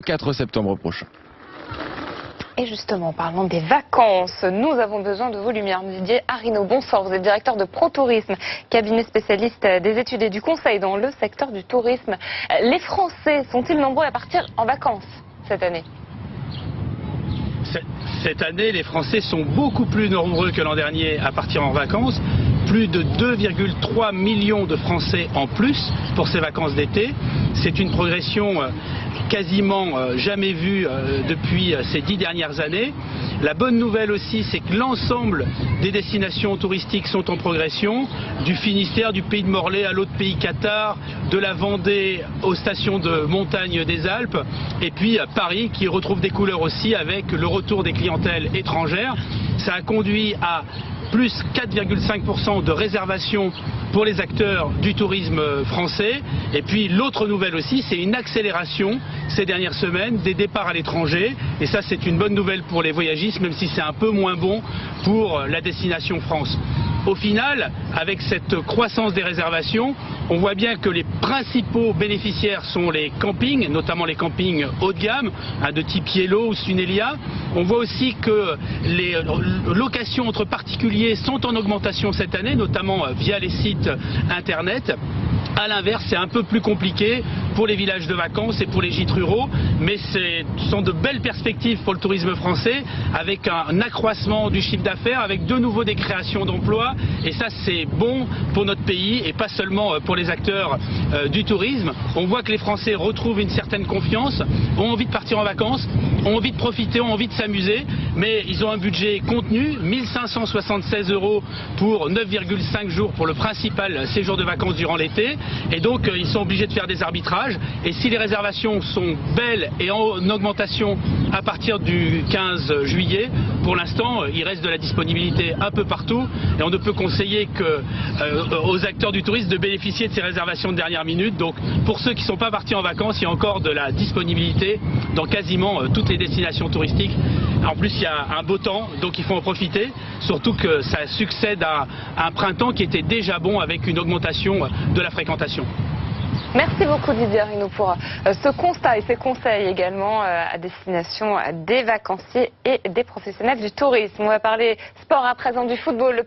4 septembre prochain. Et justement, parlant des vacances, nous avons besoin de vos lumières. Didier Arinaud, bonsoir. Vous êtes directeur de ProTourisme, cabinet spécialiste des études et du conseil dans le secteur du tourisme. Les Français sont-ils nombreux à partir en vacances cette année ? Cette année, les Français sont beaucoup plus nombreux que l'an dernier à partir en vacances. Plus de 2,3 millions de Français en plus pour ces vacances d'été. C'est une progression quasiment jamais vue depuis ces 10 dernières années. La bonne nouvelle aussi, c'est que l'ensemble des destinations touristiques sont en progression, du Finistère, du pays de Morlaix à l'autre pays Qatar, de la Vendée aux stations de montagne des Alpes, et puis Paris qui retrouve des couleurs aussi avec le retour des clientèles étrangères. Ça a conduit à plus 4,5% de réservations pour les acteurs du tourisme français. Et puis l'autre nouvelle aussi, c'est une accélération ces dernières semaines des départs à l'étranger. Et ça, c'est une bonne nouvelle pour les voyagistes, même si c'est un peu moins bon pour la destination France. Au final, avec cette croissance des réservations, on voit bien que les principaux bénéficiaires sont les campings, notamment les campings haut de gamme, de type Yellow ou Sunelia. On voit aussi que les locations entre particuliers sont en augmentation cette année, notamment via les sites internet. A l'inverse, c'est un peu plus compliqué pour les villages de vacances et pour les gîtes ruraux, mais ce sont de belles perspectives pour le tourisme français, avec un accroissement du chiffre d'affaires, avec de nouveau des créations d'emplois, et ça c'est bon pour notre pays et pas seulement pour les acteurs du tourisme. On voit que les Français retrouvent une certaine confiance, ont envie de partir en vacances, ont envie de profiter, ont envie de s'amuser, mais ils ont un budget contenu, 1576 € pour 9,5 jours pour le principal séjour de vacances durant l'été. Et donc ils sont obligés de faire des arbitrages, et si les réservations sont belles et en augmentation à partir du 15 juillet, pour l'instant il reste de la disponibilité un peu partout, et on ne peut conseiller aux acteurs du tourisme de bénéficier de ces réservations de dernière minute. Donc pour ceux qui ne sont pas partis en vacances, il y a encore de la disponibilité dans quasiment toutes les destinations touristiques. En plus il y a un beau temps, donc il faut en profiter, surtout que ça succède à un printemps qui était déjà bon avec une augmentation de la fréquentation. Merci beaucoup Didier Arinaud pour ce constat et ces conseils également à destination des vacanciers et des professionnels du tourisme. On va parler sport à présent, du football.